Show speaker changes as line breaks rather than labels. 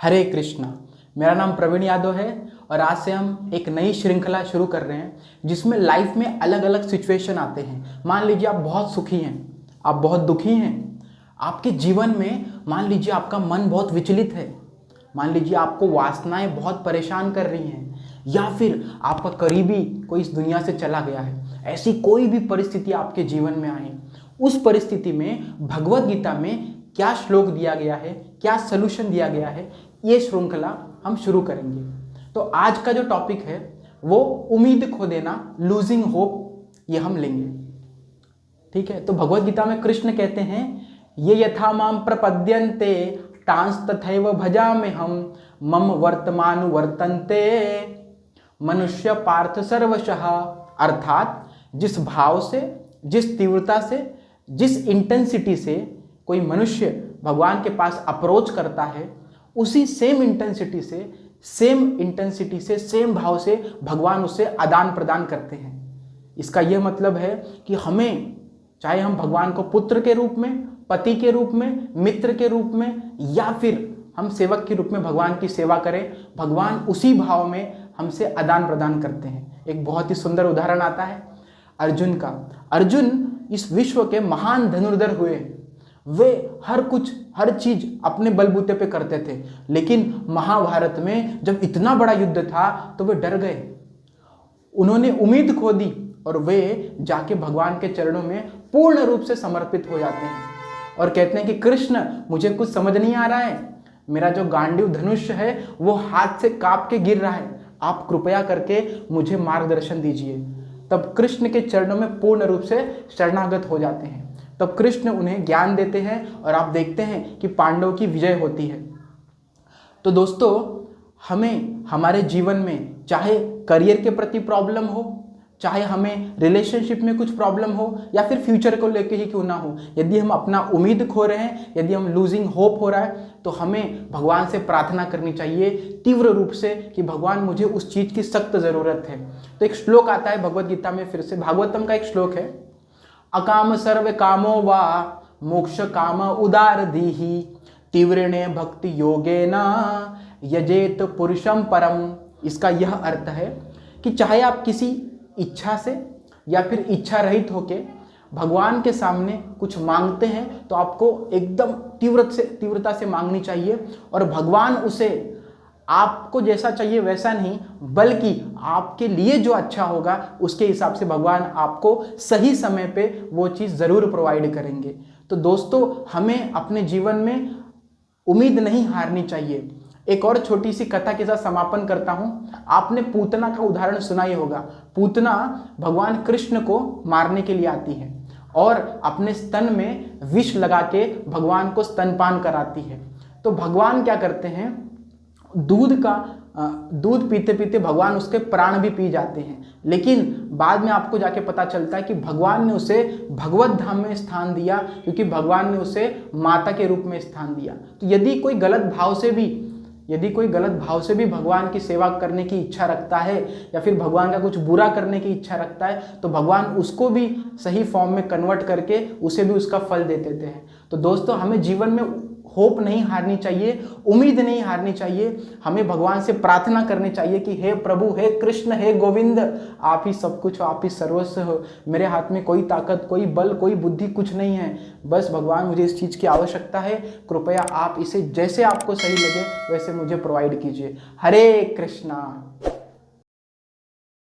हरे कृष्णा। मेरा नाम प्रवीण यादव है और आज से हम एक नई श्रृंखला शुरू कर रहे हैं जिसमें लाइफ में अलग अलग सिचुएशन आते हैं। मान लीजिए आप बहुत सुखी हैं, आप बहुत दुखी हैं, आपके जीवन में मान लीजिए आपका मन बहुत विचलित है, मान लीजिए आपको वासनाएं बहुत परेशान कर रही हैं, या फिर आपका करीबी कोई इस दुनिया से चला गया है। ऐसी कोई भी परिस्थिति आपके जीवन में आए, उस परिस्थिति में भगवत गीता में क्या श्लोक दिया गया है, क्या सलूशन दिया गया है, ये श्रृंखला हम शुरू करेंगे। तो आज का जो टॉपिक है वो उम्मीद खो देना, लूजिंग होप, ये हम लेंगे। ठीक है, तो भगवत गीता में कृष्ण कहते हैं ये यथा माम प्रपद्यन्ते टांस तथैव भजामि हम मम वर्तमान वर्तन्ते मनुष्य पार्थ सर्वशः। अर्थात जिस भाव से, जिस तीव्रता से, जिस इंटेंसिटी से कोई मनुष्य भगवान के पास अप्रोच करता है, उसी सेम इंटेंसिटी से, सेम भाव से भगवान उससे आदान प्रदान करते हैं। इसका यह मतलब है कि हमें, चाहे हम भगवान को पुत्र के रूप में, पति के रूप में, मित्र के रूप में, या फिर हम सेवक के रूप में भगवान की सेवा करें, भगवान उसी भाव में हमसे आदान प्रदान करते हैं। एक बहुत ही सुंदर उदाहरण आता है अर्जुन का। अर्जुन इस विश्व के महान धनुर्धर हुए, वे हर कुछ, हर चीज अपने बलबूते पे करते थे, लेकिन महाभारत में जब इतना बड़ा युद्ध था तो वे डर गए, उन्होंने उम्मीद खो दी और वे जाके भगवान के चरणों में पूर्ण रूप से समर्पित हो जाते हैं और कहते हैं कि कृष्ण, मुझे कुछ समझ नहीं आ रहा है, मेरा जो गांडीव धनुष है वो हाथ से कांप के गिर रहा है, आप कृपया करके मुझे मार्गदर्शन दीजिए। तब कृष्ण के चरणों में पूर्ण रूप से शरणागत हो जाते हैं। तब कृष्ण उन्हें ज्ञान देते हैं और आप देखते हैं कि पांडवों की विजय होती है। तो दोस्तों, हमें हमारे जीवन में चाहे करियर के प्रति प्रॉब्लम हो, चाहे हमें रिलेशनशिप में कुछ प्रॉब्लम हो, या फिर फ्यूचर को लेके ही क्यों ना हो, यदि हम अपना उम्मीद खो रहे हैं, यदि हम लूजिंग होप हो रहा है, तो हमें भगवान से प्रार्थना करनी चाहिए तीव्र रूप से कि भगवान, मुझे उस चीज़ की सख्त ज़रूरत है। तो एक श्लोक आता है भगवत गीता में, फिर से भागवतम का एक श्लोक है, अकाम सर्व कामो वा मोक्ष काम उदार दीहि तीव्रणे भक्ति योगेना यजेत पुरुषम परम। इसका यह अर्थ है कि चाहे आप किसी इच्छा से या फिर इच्छा रहित होके भगवान के सामने कुछ मांगते हैं तो आपको एकदम तीव्रता से मांगनी चाहिए, और भगवान उसे आपको जैसा चाहिए वैसा नहीं, बल्कि आपके लिए जो अच्छा होगा उसके हिसाब से भगवान आपको सही समय पे वो चीज़ ज़रूर प्रोवाइड करेंगे। तो दोस्तों, हमें अपने जीवन में उम्मीद नहीं हारनी चाहिए। एक और छोटी सी कथा के साथ समापन करता हूँ। आपने पूतना का उदाहरण सुना ही होगा। पूतना भगवान कृष्ण को मारने के लिए आती है और अपने स्तन में विष लगा के भगवान को स्तनपान कराती है। तो भगवान क्या करते हैं, दूध पीते पीते भगवान उसके प्राण भी पी जाते हैं, लेकिन बाद में आपको जाके पता चलता है कि भगवान ने उसे भगवत धाम में स्थान दिया, क्योंकि भगवान ने उसे माता के रूप में स्थान दिया। तो यदि कोई गलत भाव से भी भगवान की सेवा करने की इच्छा रखता है, या फिर भगवान का कुछ बुरा करने की इच्छा रखता है, तो भगवान उसको भी सही फॉर्म में कन्वर्ट करके उसे भी उसका फल दे देते हैं। तो दोस्तों, हमें जीवन में होप नहीं हारनी चाहिए, उम्मीद नहीं हारनी चाहिए। हमें भगवान से प्रार्थना करनी चाहिए कि हे प्रभु, हे कृष्ण, हे गोविंद, आप ही सब कुछ हो, आप ही सर्वस्व हो, मेरे हाथ में कोई ताकत, कोई बल, कोई बुद्धि कुछ नहीं है, बस भगवान मुझे इस चीज़ की आवश्यकता है, कृपया आप इसे जैसे आपको सही लगे वैसे मुझे प्रोवाइड कीजिए। हरे कृष्णा।